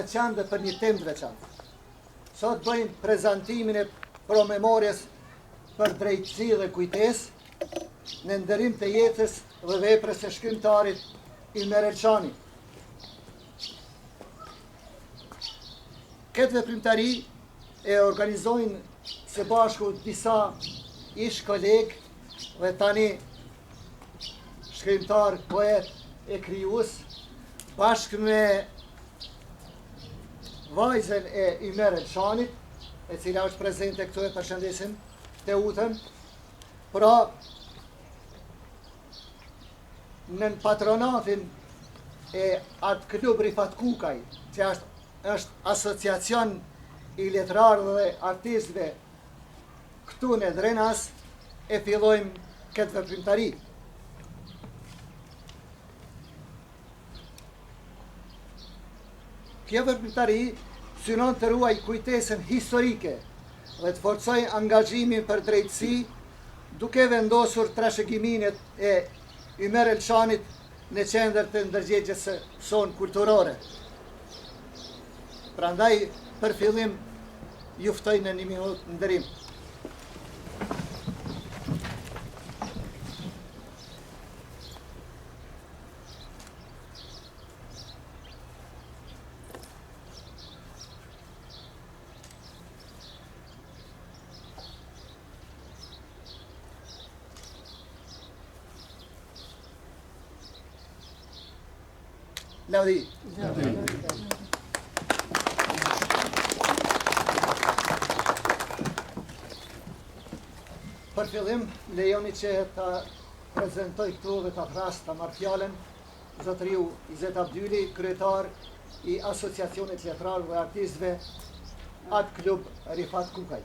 veçantë dhe për një temë të veçantë. Sot bëjmë prezantimin e promemorjes për drejtësi dhe kujtesë në nderim të jetës dhe veprës së shkrimtarit Ilmer Elçani. Këtë veprimtari e organizojnë së bashku disa ish kolegë dhe tani shkrimtar, poet e krijues, bashkë me vajzën e Ilmer Elçanit, e cila është prezente këtu, e përshëndesim të utën. Pra, në patronatin e atë klub Rifat Kukaj, që është asociacion i letrarëve dhe artistëve këtu në Drenas, e fillojmë këtë veprimtari. Kjo veprimtari synon të ruaj kujtesën historike dhe të forcoj angazhimin për drejtësi, duke vendosur trashëgiminë e Ilmer Elçanit në qendër të ndërgjegjës sonë kulturore. Prandaj, për fillim, ju ftoj në 1 minutë ndërim. Laudi. Për fillim, lejoni që ta prezentoj këtu dhe ta thras, ta marr fjalën zotëriu Izet Abdyli, kryetar i Asociacionit Letrarëve dhe Artistëve Art Klub Rifat Kukaj.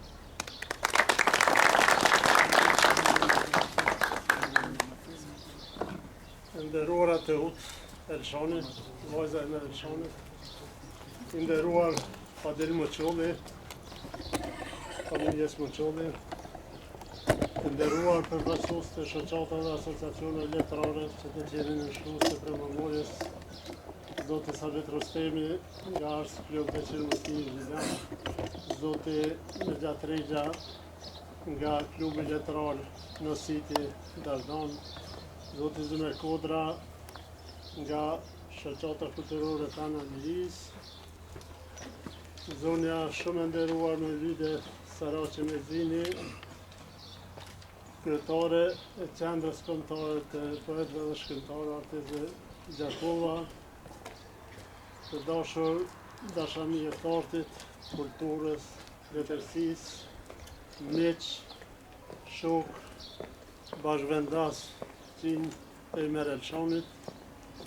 Nderuara të ut Elçani, vajza e Ilmer Elçani, nderuar Fadil Moçolli, familjes Moçolli, nderuar përfaqësues të shoqatave dhe asociacione letrare që të gjeni në shkrues të premorjes, zoti Sabit Rostemi nga Ars Klub Beqir Musti Zidane, zoti Nëxhat Rexha nga Klubi Letrar Nositi Dardan, zoti Zymer Kodra nga shoqata kulturore Tana Liris, zonja shumë e nderuar me Lyde Saraçi Mezini, kryetare e qendrës kombëtare të poetëve dhe shkrimtarëve artistëve Gjakova, të dashur dashani e artit, kulturës, letërsisë, miq, shok, bashkëvendas qinj e Ilmer Elçanit.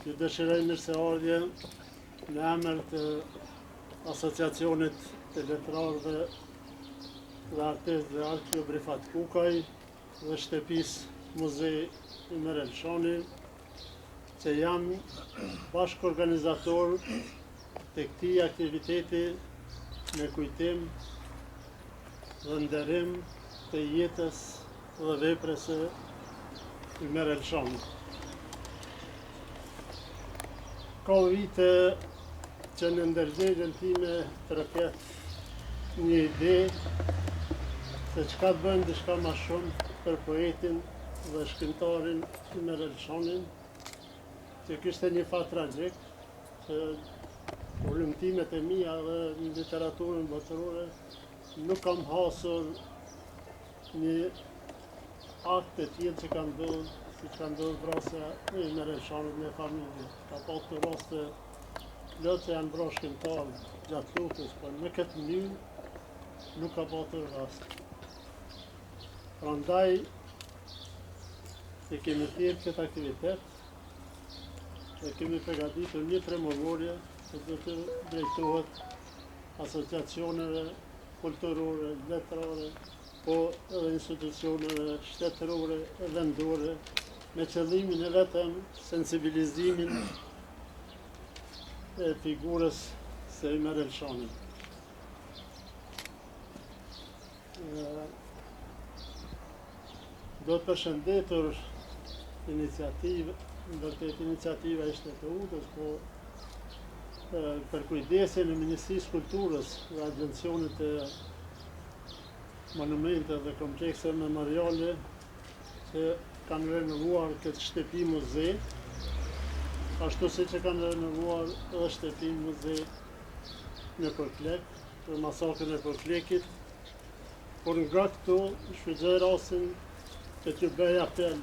Ju dëshiroj mirëseardhje në emër të Asociacionit të Letrarëve dhe Artistëve Art Klub Rifat Kukaj dhe shtëpisë Muzej Ilmer Elçani, që janë bashkëorganizator të këtij aktiviteti në kujtim dhe nderim të jetës dhe veprës së Ilmer Elçanit. Ka vite që në ndërgjegjen time tërket një ide se çka të bëjmë diçka ma shumë për poetin dhe shkrimtarin Ilmer Elçanin, që kishte një fat tragjik, që ullumtimet e mia dhe në literaturën botërore nuk kam hasur një akt të tillë që ka ndodhur, si që ka ndodhur vrasja e Ilmer Elçanit me familje. Ka pasur raste plot që janë vrarë shkrimtarë gjatë luftës, por në këtë mënyrë nuk ka pasur rast. Prandaj e kemi thirrë këtë aktivitet, e kemi përgatitur një premorje që do të drejtohet asociacioneve kulturore, letrare, po edhe institucioneve shtetërore e vendore, me qëllimin e vetëm sensibilizimin e figurës së Ilmer Elçanit. Do të përshëndetur iniciativë, ndërtet iniciativa ishte të udhës, po për kujdesin e Ministrisë Kulturës dhe Agencionit e Monumente dhe Komplekse Memoriale që kanë renovuar këtë shtëpi muze, ashtu si që kanë renovuar edhe shtëpi muze në Përklek, për masakrën e Përklekit. Por nga këtu, shfrytëzoj rastin që t'ju bëj apel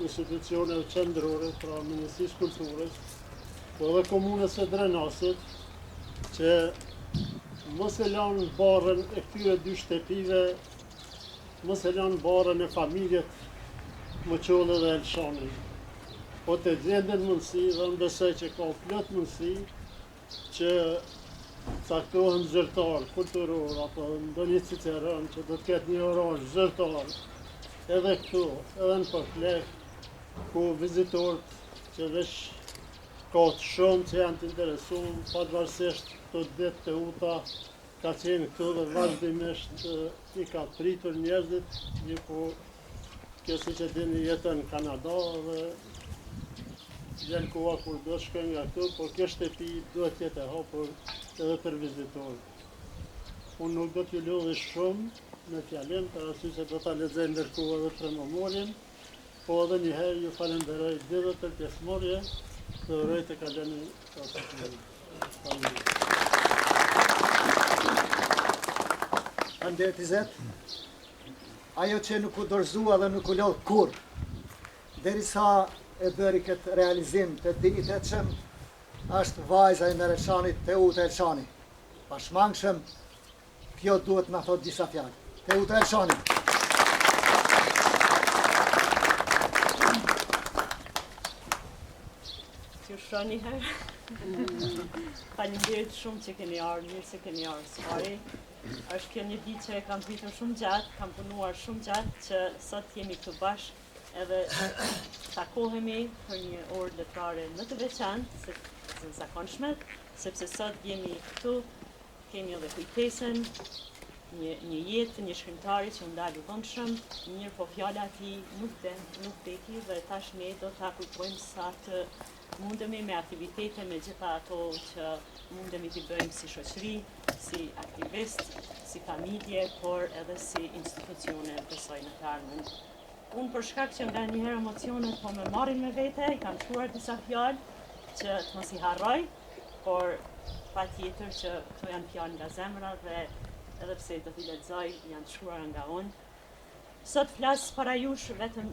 institucioneve qendrore, pra Ministrisë Kulturës, po edhe komunës së Drenasit, që mos e lanë barën e këtyre dy shtëpive, mos e lanë barën e familjet Moqolle dhe Elshani. Po të gjenden mundësi, dhe më besoj që ka plot mundësi, që caktohen zyrtar kulturor, apo ndonjë ciceron që do të ketë një orazh zyrtar, edhe këtu, edhe në Përklek, ku vizitorët që veç ka të shumë që janë të interesuar, pavarësisht të ditë të uta ka qenë këtu dhe vazhdimisht i ka pritur njerëzit, një po kjo si që dini jetën në Kanada dhe vjen koha kur do të shkojnë nga këtu, por kjo shtëpi duhet jetë e hapur edhe për vizitorët. Unë nuk do t'ju lodhi shumë me fjalim, për arsye se do ta lexoj ndërkohë edhe promomorin, po edhe njëherë ju falenderoj gjithë për pjesëmarrje dhe uroj të kaloni Andetizet, ajo që nuk u dorëzua dhe nuk u lodh kur, derisa e bëri këtë realizim të dinjitetshëm, është vajza e Elçanit, Teuta Elçani. Pashmangshëm, kjo duhet na thot disa fjalë. Teuta Elçani. Ju shoni herë. Faleminderit shumë që keni ardhur, mirë se keni ardhur sfari. Është kjo një ditë që e kam pritur shumë gjatë, kam punuar shumë gjatë që sot jemi këtu bashkë edhe takohemi për një orë letrare më të veçantë se të zakonshme, sepse sot jemi këtu, kemi edhe kujtesën, një jetë, një shkrimtari që ndalë vonshëm, mirë po fjala e tij nuk vdeki dhe tash ne do ta kujtojmë sa të mundemi me aktivitete me gjitha ato që mundemi t'i bëjmë si shoqëri, si aktivist, si familje, por edhe si institucione besoj në të ardhmen. Unë për shkak që nga njëherë emocionet po me marrin me vete, i kam shkruar disa fjalë që të mos i harroj, por patjetër që këto janë fjalë nga zemra dhe edhe pse do t'i lexoj janë të shkruara nga unë. Sot flas para jush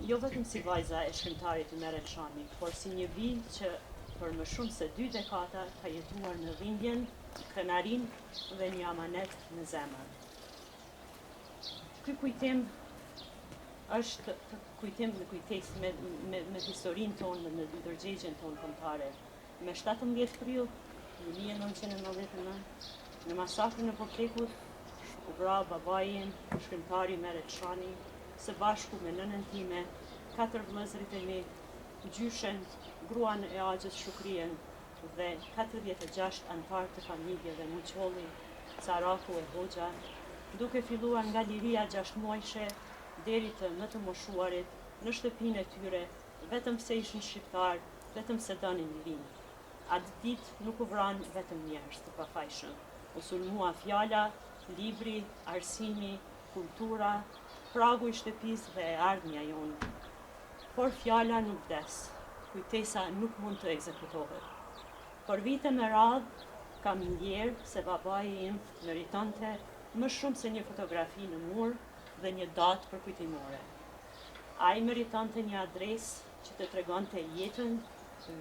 jo vetëm si vajza e shkrimtarit Ymer Elshani, por si një bijë që për më shumë se 2 dekada ka jetuar në dhimbjen, krenarin dhe një amanet në zemër. Ky kujtim është kujtim në kujtes me historinë tonë, me ndërgjegjen tonë kombëtare. Me 17 prill 1999, në masakrën e Përklekut, u vra babai im, shkrimtari Ymer Elshani, së bashku me nënën time, 4 vëllezërit e mi, gjyshen, gruan e Axhës Shukrien dhe 46 antar të familjeve Moqolli, Caraku e Hoxha, duke filluar nga liria 6 muajshe deri të më të moshuarit në shtëpinë e tyre, vetëm pse ishin shqiptar, vetëm se donin lirinë. Atë ditë nuk u vran vetëm njerëz të pafajshëm, u sulmua fjala, libri, arsimi, kultura, pragu i shtëpisë dhe e ardhmja jonë. Por fjala nuk vdes, kujtesa nuk mund të ekzekutohet. Por vite me radhë kam ndjerë se babai im meritonte më shumë se një fotografi në mur dhe një datë përkujtimore. Ai meritonte një adresë që të tregonte jetën,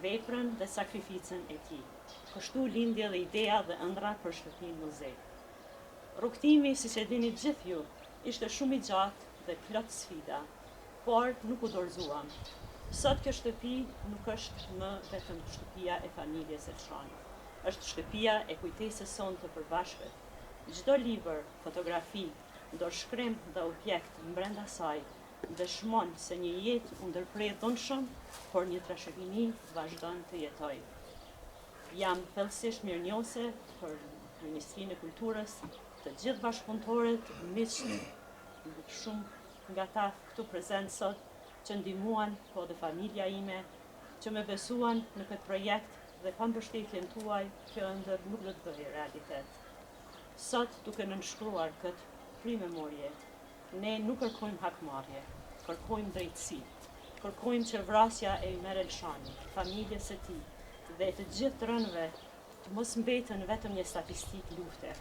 veprën dhe sakrificën e tij. Kështu lindi edhe ideja dhe ëndra për shtëpinë muze. Rrugtimi, siç e dini gjithë ju, ishte shumë i gjatë dhe plot sfida, por nuk u dorëzuam. Sot kjo shtëpi nuk është më vetëm shtëpia e familjes Elshani. Është shtëpia e kujtesës sonë të përbashkët. Çdo libër, fotografi, dorëshkrim dhe objekt brenda saj dëshmon se një jetë u ndërprej dhunshëm, por një trashëgimi vazhdon të jetojë. Jam thellësisht mirënjohëse për Ministrinë e Kulturës, të gjithë bashkëpunëtorët, miqtë, shumë nga ta këtu prezent sot, që ndihmuan, po dhe familja ime, që me besuan në këtë projekt dhe pa mbështetjen tuaj, kjo ëndër nuk do të bëjë realitet. Sot, duke nënshkruar këtë primemorje, ne nuk kërkojmë hakmarrje, kërkojmë drejtësi. Kërkojmë që vrasja e Ymer Elshani, familjes së tij dhe të gjithë të rënëve të mos mbeten vetëm një statistikë lufte.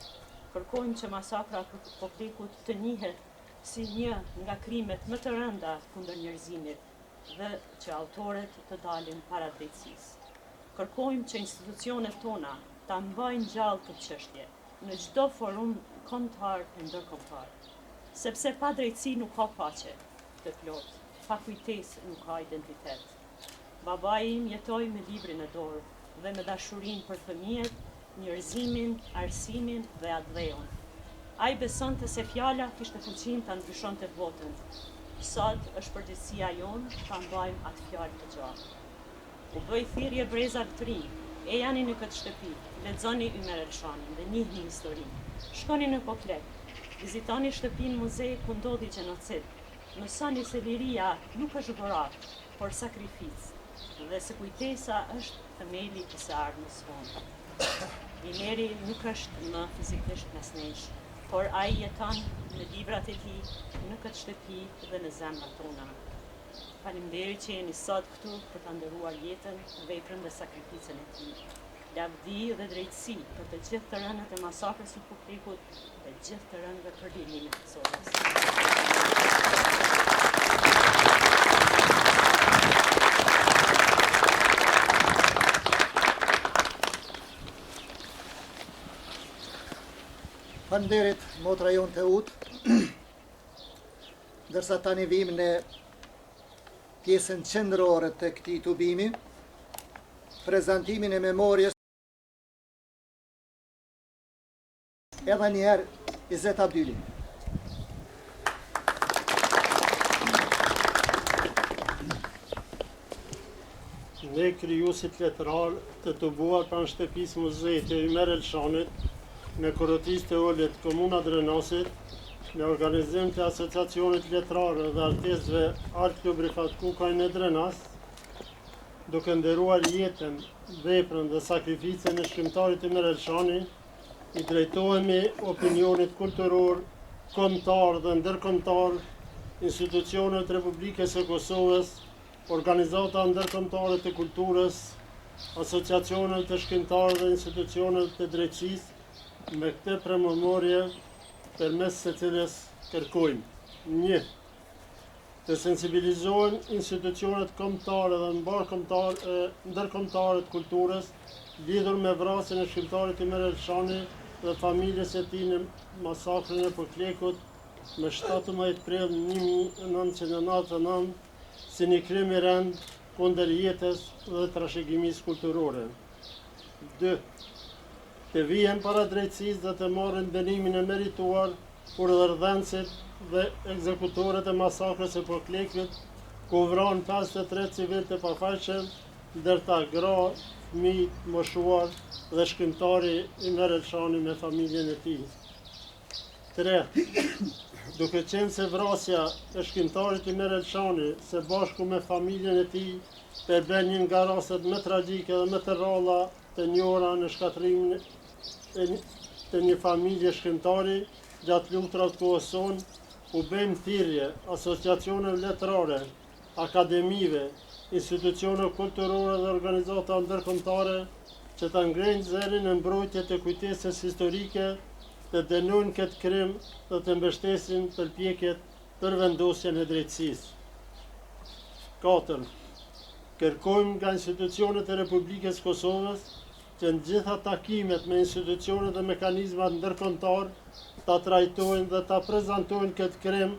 Kërkojmë që masakra e Poklekut të njihet si një nga krimet më të rënda kundër njerëzimit dhe që autorët të dalin para drejtësisë. Kërkojmë që institucionet tona ta mbajnë gjallë këtë çështje në çdo forum kombëtar e ndërkombëtar. Sepse pa drejtësi nuk ka paqe të plotë, pa kujtesë nuk ka identitet. Babai im jetoi me librin e dorë dhe me dashurinë për fëmijët, njerëzimin, arsimin dhe adheon. Ai besonte se fjala kishte fuqinë ta ndryshonte botën. Sot është përgjegjësia jonë ta mbajmë atë fjalë të gjallë. U bëj thirrje brezar të rinj, e jani në këtë shtëpi, lexoni Ymer Elshanin dhe njihni historinë. Shkoni në Poklek, vizitoni shtëpinë muze ku ndodhi gjenocid. Mësoni se liria nuk është dhurat, por sakrificë, dhe se kujtesa është themeli i së ardhmës tonë. Ymeri nuk është më fizikisht mes nesh, por ai jeton në librat e tij, në këtë shtëpi dhe në zemrat tona. Faleminderit që jeni sot këtu për ta nderuar jetën, veprën dhe sakrificën e tij. Lavdi dhe drejtësi për të gjithë të rënët e masakrës së Poklekut dhe gjithë të rënëve për lirimin e Kosovës. Faleminderit motra jonë të utë, dërsa tani vim në pjesën qendrore të këtij tubimi, prezantimin e memorjes edhe njëherë Izet Abdyli. Ne krijuesit letrar të tubuar pranë shtëpisë muzejit të Ymer Elshanit, në Korotisë të Ullit, Komuna Drenasit, në organizim të Asociacionit Letrare dhe Artistëve Art Klub Rifat Kukaj në Drenas, duke nderuar jetën, veprën dhe sakrificën e shkrimtarit Ymer Elshani, i drejtohemi opinionit kulturor, kombëtar dhe ndërkombëtar, institucionet Republikës së Kosovës, organizata ndërkombëtare të kulturës, asociacionet të shkrimtarëve dhe institucionet të drejtësisë, me këtë premorje përmes së cilës kërkojmë 1. Të sensibilizohen institucionet kombëtare dhe ndërkombëtare të kulturës lidhur me vrasjen e shkrimtarit Ymer Elshani dhe familjes së tij në masakrën e Poklekut me 17 prill 1999 si një krim i rënd kundër jetës dhe trashëgimisë kulturore. 2. Të vihen para drejtësisë dhe të marrin dënimin e merituar kur dhërdhenësit dhe ekzekutorët e masakrës së Poklekut, ku vranë 53 civil të pafajshëm, ndërta gra, fëmijë, moshuar dhe shkrimtari Ymer Elshani me familjen e tij. 3. Duke qenë se vrasja e shkrimtarit Ymer Elshani së bashku me familjen e tij përbën një nga rastet më tragjike dhe më të rralla të njohura në shkatrimin të një familje shkrimtari gjatë luftrave të kohës sonë, u bëjmë thirrje asociacioneve letrare, akademive, institucione kulturore dhe organizata ndërkombëtare që ta ngrenë zërin në mbrojtje të kujtesës historike, të dënojnë këtë krim dhe të mbështesin përpjekjet për vendosjen e drejtësisë. 4. Kërkojmë nga institucionet e Republikës Kosovës që në gjitha takimet me institucionet dhe mekanizmat ndërkombëtar ta trajtojnë dhe ta prezantojnë këtë krim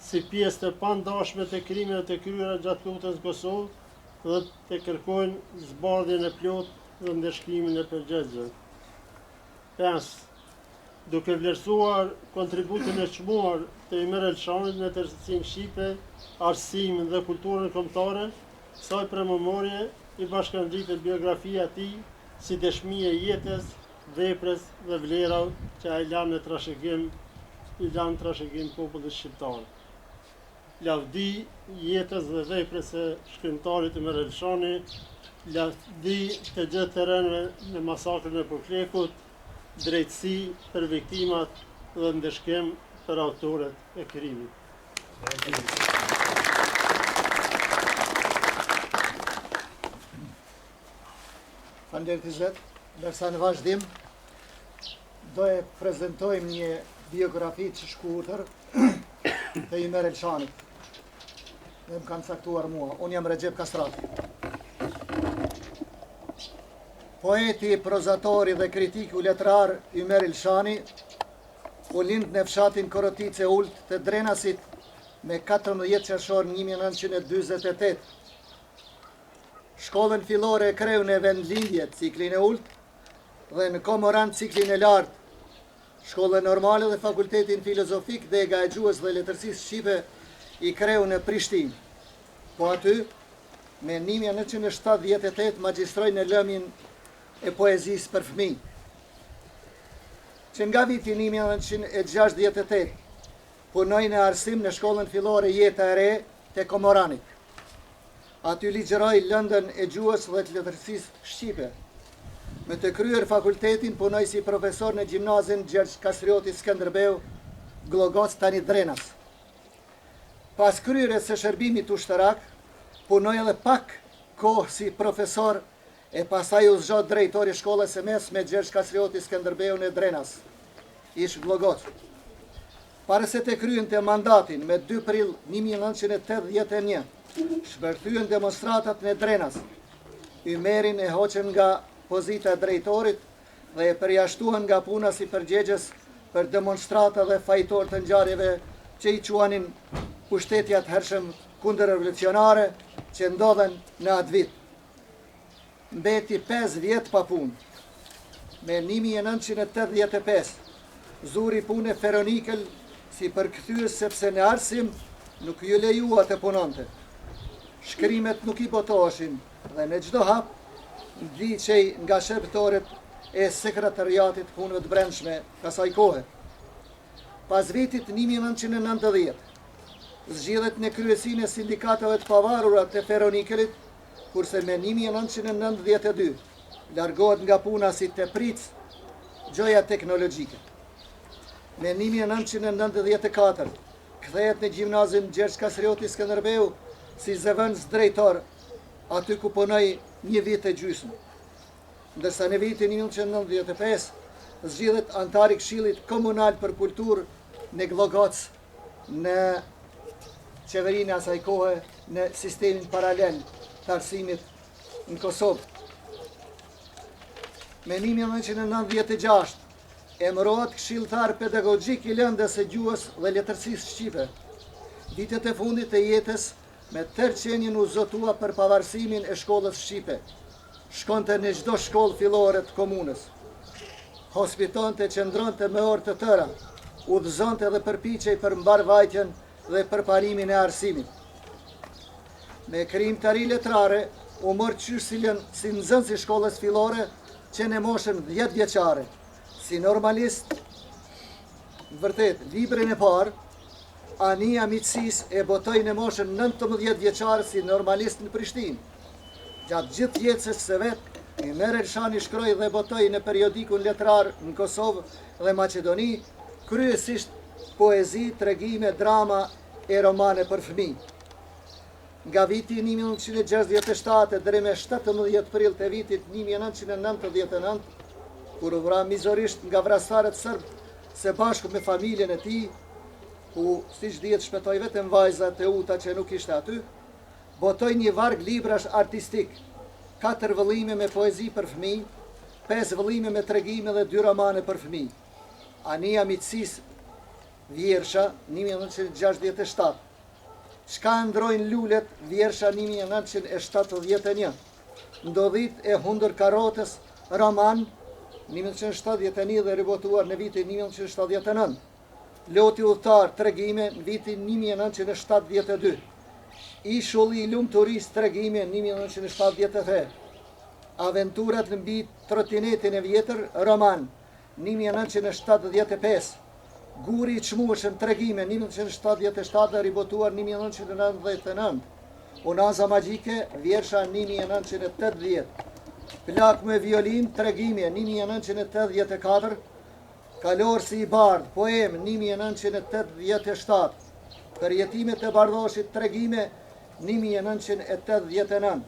si pjesë të pandashme të krimeve të kryera gjatë luftës në Kosovë dhe të kërkojnë zbardhjen e plotë dhe ndeshkimin e përgjegjshëm. 5. Duke vlerësuar kontributin e çmuar të Ymer Elshanit në tërësinë shqipe, arsimin dhe kulturën kombëtare, kësaj premorje i bashkangjitet biografia e tij si dëshmi e jetës, veprës dhe vlerave që ai lanë në trashëgim popullit shqiptar. Lavdi jetës dhe veprës së shkrimtarit Ymer Elshani, Lavdi të gjithë të rënë në masakrën e Buklekut, drejtësi për viktimat dhe ndëshkim për autorët e krimit. Faleminderit i zot. Ndërsa në vazhdim do e prezantojmë një biografi të shkurtër të Ymer Elshanit. Dhe më kanë caktuar mua. Unë jam Recep Kastrati. Poeti, prozatori dhe kritiku letrar Ymer Elshani u lind në fshatin Korotice Ult të Drenasit me 14 qershor 1948. Shkollën fillore e kreu në vendlindje ciklin e Ult dhe në Komorant ciklin e lartë. Shkollën normale dhe fakultetin filozofik dhe e gjuhës dhe letërsisë shqipe i kreu në Prishtinë. Po aty, me 1978 magjistroi në lëmin e poezisë për fëmijë. Që nga viti 1968 punoi në arsim në shkollën fillore Jeta e Re të Komoranit. Aty ligjëroi lëndën e gjuhës dhe të letërsisë shqipe. Me të kryer fakultetin punoi si profesor në gjimnazin Gjergj Kastrioti Skënderbeu, Glogoc tani Drenas. Pas kryerjes së shërbimit ushtarak, punoi edhe pak kohë si profesor e pastaj u zgjat drejtori i shkollës së mesme Gjergj Kastrioti Skënderbeu në Drenas, ish Glogoc. Para se të kryente mandatin me 2 prill 1981, shpërthyen demonstratat në Drenas. Ymerin e hoqën nga pozita e drejtorit dhe e përjashtuan nga puna si përgjegjës për demonstrata dhe fajtor të ngjarjeve që i quanin pushtetjat hershëm kundër revolucionare që ndodhen në atë vit. Mbeti 5 vjet pa punë. Me 1985 zuri punë Feronikel si përkthyes sepse në arsim nuk ju lejua të punonte. Shkrimet nuk i botoheshin dhe në çdo hap ndiqej nga shërbëtorët e sekretariatit punëve të brendshme kësaj kohe. Pas vitit 1990, zgjidhet në kryesinë e sindikatave të pavarura të Feronikelit, kurse me 1992 largohet nga puna si tepric gjoja teknologjike. Me 1994 kthehet në gjimnazin Gjergj Kastrioti Skënderbeu si zëvendës drejtor, aty ku punoi 1 vit e gjysmë. Ndërsa në vitin 1995 zgjidhet antar i Këshillit Komunal për Kulturë në Glogoc në qeverinë e asaj kohe në sistemin paralel të arsimit në Kosovë. Me 1996 emërohet këshilltar pedagogjik i lëndës së gjuhës dhe letërsisë shqipe. Vitet e fundit të jetës me tërqenjen u zotua për pavarësimin e shkollës shqipe. Shkonte në çdo shkollë fillore të komunës. Hospitonte, qëndronte me orë të tëra, udhëzonte dhe përpiqej për mbarvajtjen dhe përparimin e arsimit. Me krijimtari letrare u mor qyrsillën si nxënës i shkollës fillore që në moshën 10 vjeçare, si normalist. Vërtet, librin e parë Ania Mitësisë e botoi në moshën 19 vjeçare si normalist në Prishtinë. Gjatë gjithë jetës së vet, Ymer Elshani shkroi dhe botoi në periodikun letrar në Kosovë dhe Maqedoni, kryesisht poezi, tregime, drama e romane për fëmijë. Nga viti 1967 deri me 17 prill të vitit 1999, kur u vra mizorisht nga vrastarët serb së bashku me familjen e tij, ku siç dihet shpëtoi vetëm vajzat e uta që nuk ishte aty, botoi një varg librash artistik, 4 vëllime me poezi për fëmijë, 5 vëllime me tregime dhe 2 romane për fëmijë. Ania Mitësisë Vjersha 1967. Çka ndrojnë lulet Vjersha 1971. Ndodhit e hundër karotës roman 1971 dhe ribotuar në vitin 1979. Loti udhëtar tregime në vitin 1972. Ishulli i lumturisë tregime 1973. Aventurat në mbi trotinetin e vjetër roman 1975. Guri i çmueshëm tregime 1977 dhe ribotuar 1999. Unaza Magjike, Vjersha 1980, Plak me violin, Tregimje 1984, Kalorsi I Bardh, Poem 1987, Përjetimet e Bardhoshit, Tregime 1989,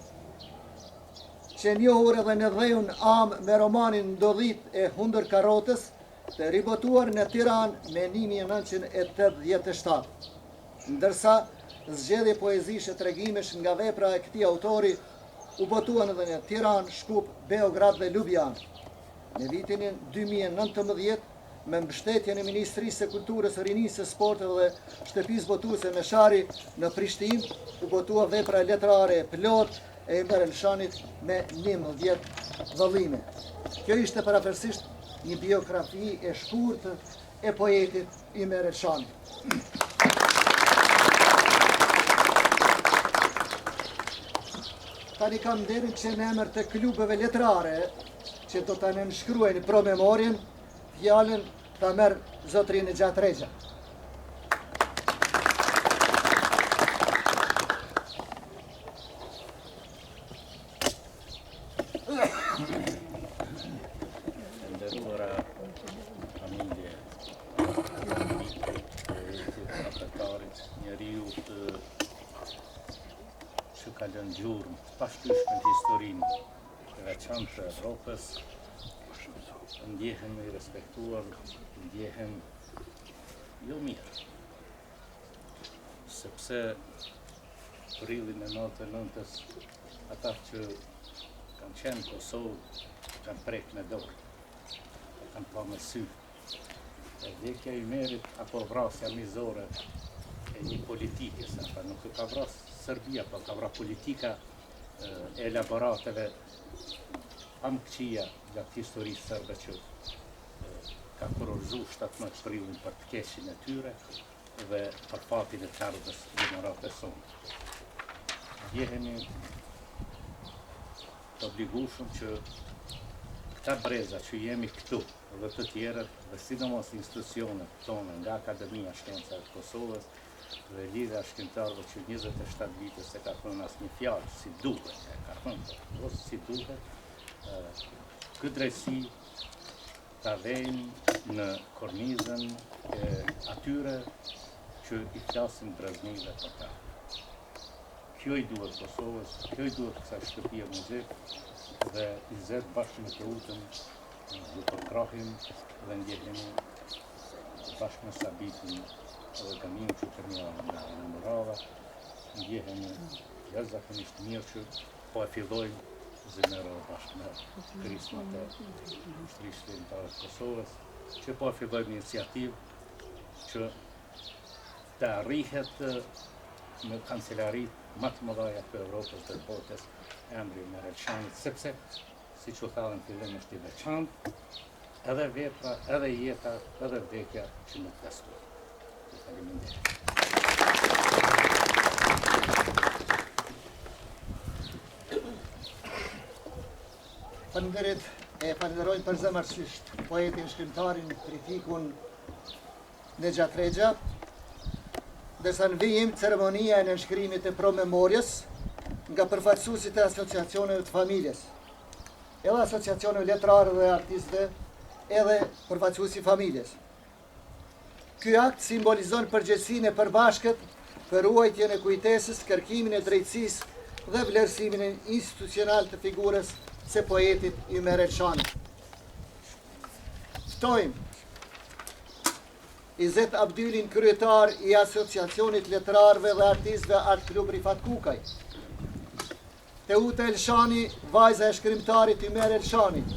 që njohur edhe në dhejun am me romanin Ndodhit e Hundër Karotës, të ribotuar në Tiranë me 1987, ndërsa zgjedhje poezishe tregimesh nga vepra e këtij autori u botuan edhe në Tiranë, Shkup, Beograd dhe Ljubljanë. Në vitin 2019, me mbështetjen e Ministrisë së Kulturës, Rinisë së Sportit dhe Shtëpisë Botuese në Shari në Prishtinë, u botua vepra letrare plot e Ymer Elshanit me 11 vëllime. Kjo ishte parapërsisht një biografi e shkurtër e poetit Ymer Elshanit. Tani kam nderin që në emër të klubeve letrare që do të nënshkruajnë promemorien, fjalën ta merr zotëri Nexhat Rexha. Nderuara familje, apërtarit, njeriu që ka lënë gjurmë pashtyshme në historinë e veçantë të Evropës, ndjehen I respektuar, ndjehen jo mirë. Sepse prilin e 99-ës, ata që kanë qenë Kosovë, kanë prek me dorë, kanë pa me sy. E vdekja Ymerit apo vrasja mizore e një politikës, apo nuk ka vras Serbia, po ka vras politika e elaborateve pamkëqia nga historisë sërbe që ka kurorzu 17 prilin për të keqin e tyre dhe për fatin e çardhës gjenerate sonë. Jehemi të obligueshëm që këta breza që jemi këtu dhe të tjerët dhe sidomos institucionet tonë nga Akademia Shkenca e Kosovës dhe Lidhja e Shkentarëve që 27 vite se ka thënë asnjë fjalë si duhet, ka thënë ose si duhet, këtë drejtësi ta vejnë në kornizën e atyre që I flasin breznive për ta. Kjo I duhet Kosovës, kjo I duhet kësaj shtëpie muzik dhe I zet bashkë me Teutën, dhe përkrahim dhe ndjehemi bashkë me Sabitin dhe Gamin që të mjë nga Murava, ndjehemi jashtëzakonisht mirë që po e fillojmë zemërë bashkë me krismat e Ministrisë Shkentarë të Kosovës, që po e fillojmë një iniciativë që të arrihet në kancelarit më të mëdhaja të Evropës dhe botës emri Ymer Elshanit, sepse, si që thallën fillim është I veçantë, edhe vepra, edhe jeta, edhe vdekja që nuk testuar. Faleminderit. Faleminderit, e falenderojmë përzemërsisht poetin, shkrimtarin, kritikun Nexhat Rexha, ndërsa në vijim ceremonia e nënshkrimit të promemorjes nga përfaqësuesit e asociacioneve të familjes, edhe asociacioneve letrare dhe artistëve, edhe përfaqësuesi familjes. Ky akt simbolizon përgjegjësinë e përbashkët për ruajtjen e kujtesës, kërkimin e drejtësisë dhe vlerësimin institucional të figurës së poetit Ymer Elshanit. Ftojmë Izet Abdylin, kryetar I Asociacionit Letrarëve dhe Artistëve Art Klub Rifat Kukaj, Teuta Elshani, vajza e shkrimtarit Ymer Elshanit,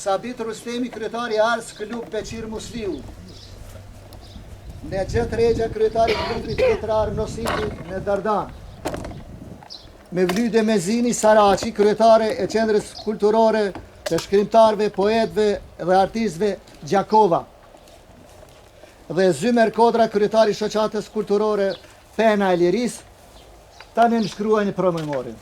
Sabit Rustemi, kryetari Ars Klub Beqir Musliu, Nexhat Rexha, kryetari Klubit Letrar Nositi në Dardan, Mevlyde Mezini Saraçi, kryetare e Qendrës Kulturore të Shkrimtarëve, Poetëve dhe Artistëve Gjakova, dhe Zymer Kodra, kryetari Shoqatës Kulturore Pena e Lirisë, ta nënshkruajnë promemorin.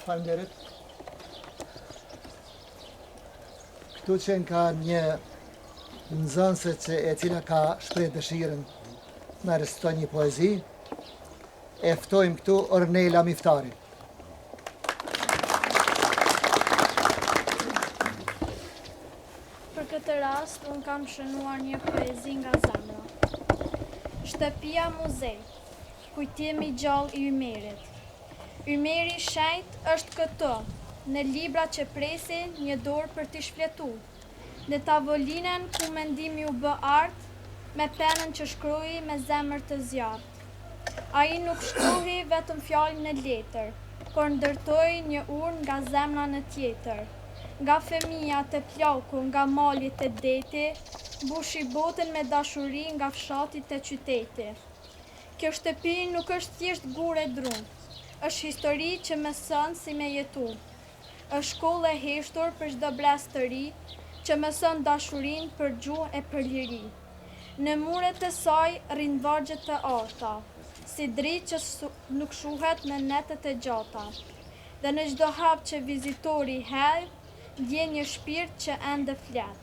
Faleminderit. Këtu që ka një nxënëse e cila ka shpreh dëshirën me recitoj një poezi, e ftojmë këtu Ornela Miftari. Për këtë rast, unë kam shënuar një poezi nga zemra. Shtëpia muzej, kujtimi gjallë i Ymerit. Ymeri shenjt është këto, në libra që presin një dorë për t'i shfletu, në tavolinën ku mendimi u bë art, me penën që shkruhi me zemër të zjarrt. Ai nuk shkruhi vetëm fjalë në letër, por ndërtoi një urnë nga zemra në tjetër. Nga fëmia të plaku, nga mali të deti, mbushi botën me dashuri nga fshati të qyteti. Kjo shtëpi nuk është thjesht gure drunë, është histori që mëson si me jetu. Është shkollë e heshtur për çdo brez të ri, që mëson dashurinë për gjuhë e për liri. Në muret e saj rrin vargjet të arta, si dritë që nuk shuhet në netët e gjata. Dhe në çdo hap që vizitori hedh, ndjen një shpirt që ende flet.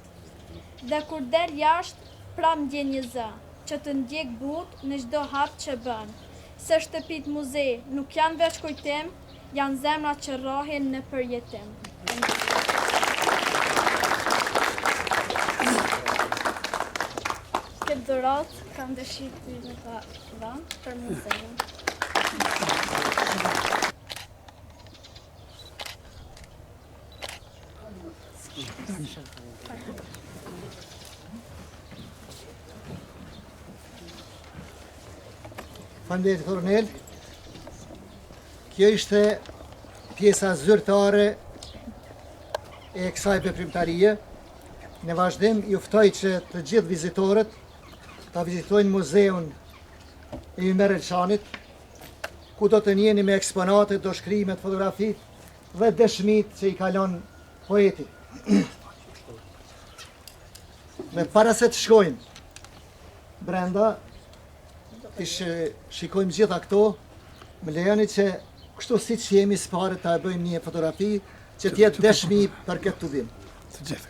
Dhe kur del jashtë, pram ndjen një zë, që të ndjek butë në çdo hap që bën. Se shtëpit muze nuk janë veç kujtim, janë zemra që rrahin në përjetim. Këtë dhurat kam dëshirë të në ta dhënë për muzeun. Faleminderit Ornel. Kjo ishte pjesa zyrtare e kësaj veprimtarie. Në vazhdim ju ftoj që të gjithë vizitorët ta vizitojnë muzeun e Ymer Elçanit, ku do të njeni me eksponate, do shkrimet, fotografit dhe dëshmit që i kalon poeti. Me para se të shkojmë brenda, të shikojmë gjitha këto, më lejoni që kështu si që jemi s'pare ta e bëjmë një fotografi që t'jetë dëshmi për këtë tudhim. Të gjithë.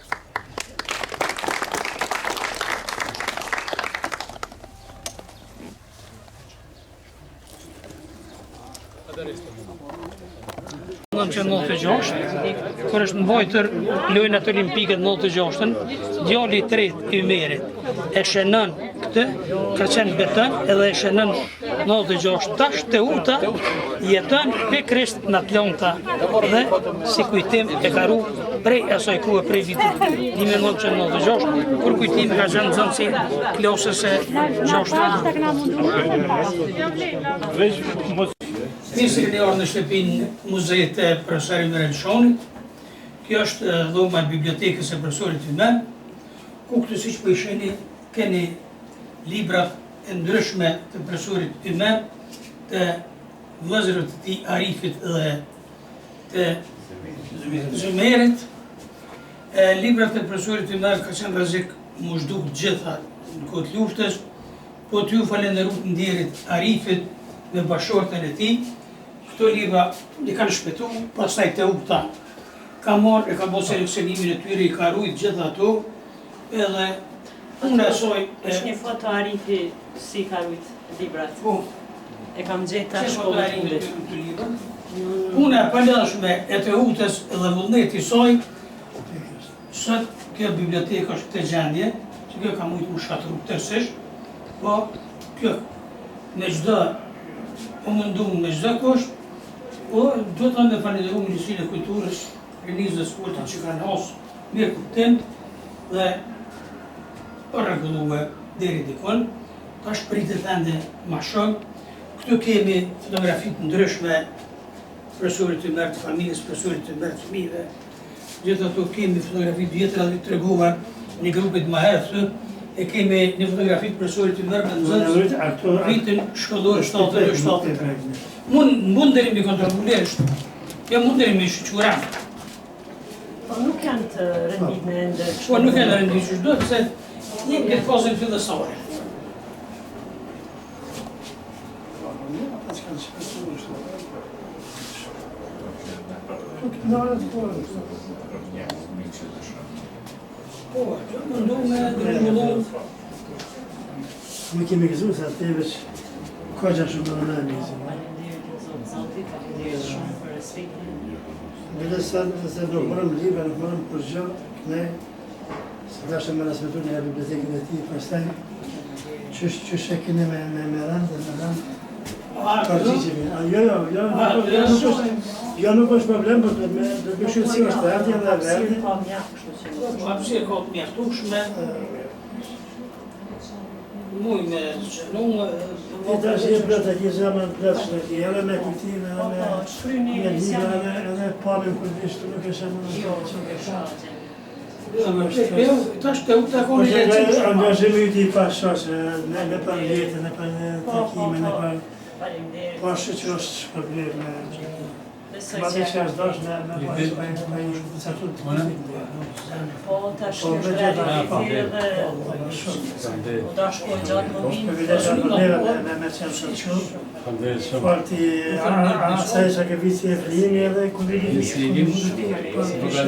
Që 96, kër është mbajtër lojnat olimpike 96-ën, djali i tretë i Ymerit e shënën këtë, ka qenë betën edhe e shënën 96, tash të uta jetën pikërisht në Atlanta dhe si kujtim e ka ru prej asaj kohë prej vitit 1996, kur kujtim ka qenë nxënësi klasës së 6. Nisë këni orë në shtëpin muzejt e profesor Ymer Elçanit. Kjo është dhoma e bibliotekës e profesorit Ymer, ku këtë si që për isheni keni librat e ndryshme të profesorit Ymer, të vëllezërve të tij Arifit dhe të Zëmerit. Librat e profesorit Ymer ka qenë rrezik mu zhduk gjitha në kohë të luftës, po t'ju falenderoj ndjerit Arifit me bashortën e tij. Këto libra i kanë shpëtu, pastaj të upta ka marrë, e ka bërë seleksionimin e tyre, i ka rujt gjitha ato, edhe unë asoj... është një foto Arifi si ka rujt librat. Po, E kam gjetë tash shkollën e fundit. Unë e palashme e të utës dhe vullneti saj, sot kjo biblioteka është këtë gjendje, që kjo ka mujtë më shkatru tërsisht, po kjo me çdo, po mundu me çdo kusht, po do të me falenderu Ministrinë e Kulturës, Rinisë dhe Sportit që kanë hasë mirë kuptim dhe për rregulluar deri dikon, tash pritet ende ma shumë. Këtu kemi fotografit ndryshme, profesorit Ymer të familjes, profesorit Ymer të fëmijëve. Gjithë ato kemi fotografit vjetra dhe të treguar një grupit më herë, e kemi një fotografit profesorit Ymer me nëzënës rritin shkollor 7-7. Mund deri mbi kontrollerisht, jo mund deri mbi shqyra. Po nuk janë të renditme ende. Po nuk janë rendit që shdo, se një këtë fazën fillesore. Po, mundu me grumullu. Me kemi gëzuar se atë veç koqa shumë të në njëzim. Faleminderit Zotit, faleminderit shumë për respektin. Dhe se nuk morëm libra, nuk morëm për gjë, ne se dashëm me rasmetu një bibliotekën e ti, pastaj qësh e kene me randë dhe me randë përgjigjemi. Jo nuk është problem, për të bëshirë si është verdi dhe verdi. Hapësirë ka të mjaftueshme, muj me qënu, Ti tash je plot atje zemra në plot shtë, edhe me kujtime, edhe me libra, edhe pamin kur vishtu nuk e shemë në tash të u takoni e që angazhimi ti pa shoshe, ne për vjetë, ne për takime, ne për... Faleminderit. Po ashtu që është problem me... Besoj Ma dhe që që është dosh me përcaktu të po tash është realitet dhe po da shkoj gjatë më vinë. me qenë shërqu. Farti asaj që ke vici e flimi edhe kundri Besoj që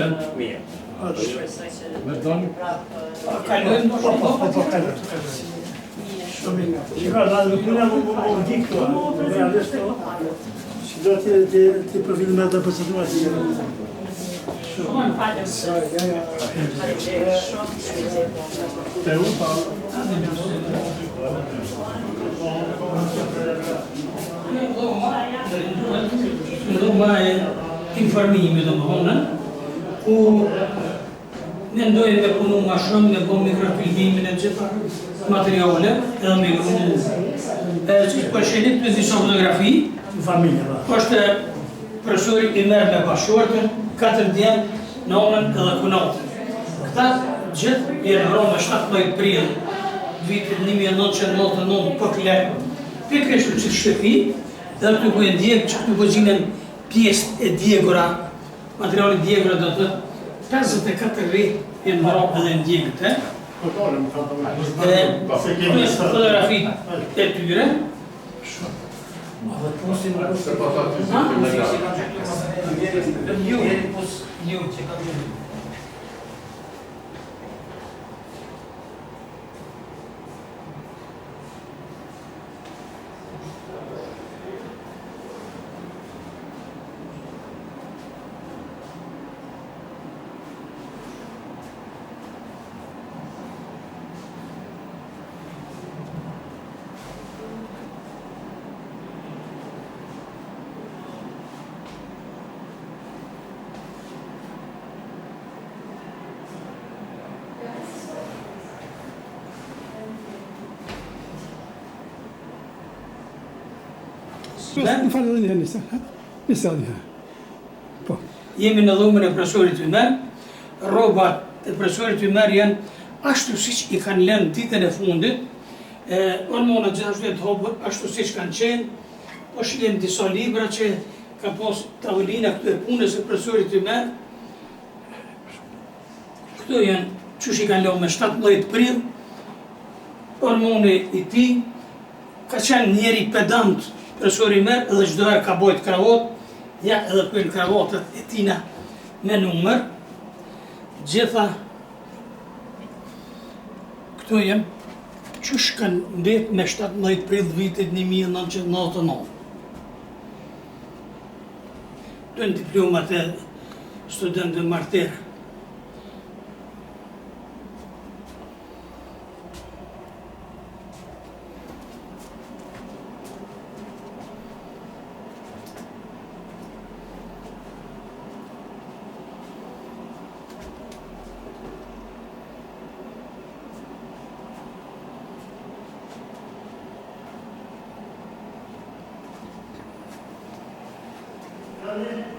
kalojnë Po, kalë. Shika, da nuk muna më di këto, realisht to, që do t'i përfilmet dhe përsetuar t'i jenë. Faleminderit shumë. Te u, pa. Ndoma e informimi do më honën, ku mendojnë me punu ma shumë, me bo mikrofilmimin e gjitha materiale, edhe me grumu. Që po shenit të disa fotografi, Në familje, ba. është profesori Ymer me bashortën, 4 djemë, nonën edhe kunatën. Këta gjithë jenë rronë me 17 prill, vitit 1999 për klerë. Pikrisht në qëtë shtëpi, dhe këtu ku e ndjekë që këtu pëgjinen pjesë e djegura, materiali djegura do të 54 rritë e në mërapë edhe ndjekët. Fotografit e tyre. Në falë dhe njësa, njësa dhe. Po. Jemi në dhomën e profesorit Ymer, rrobat e profesorit Ymer janë ashtu siç i kanë lënë ditën e fundit, Hormonat gjithashtu të hopur ashtu si që kanë qenë, po shihem disa libra që ka pas tavolina këtu e punës e profesorit të merë. Këtu janë qysh i kanë lënë me 17 prill, hormoni i tij ka qenë njeri pedant, profesori i merë, edhe çdo herë ka bojt kravat, ja edhe kënë kravatat e tina me numër. Gjitha këtu janë qysh kanë mbet me 17 prill vitit 1999. Të në diplomat e studentë martirë. Tani,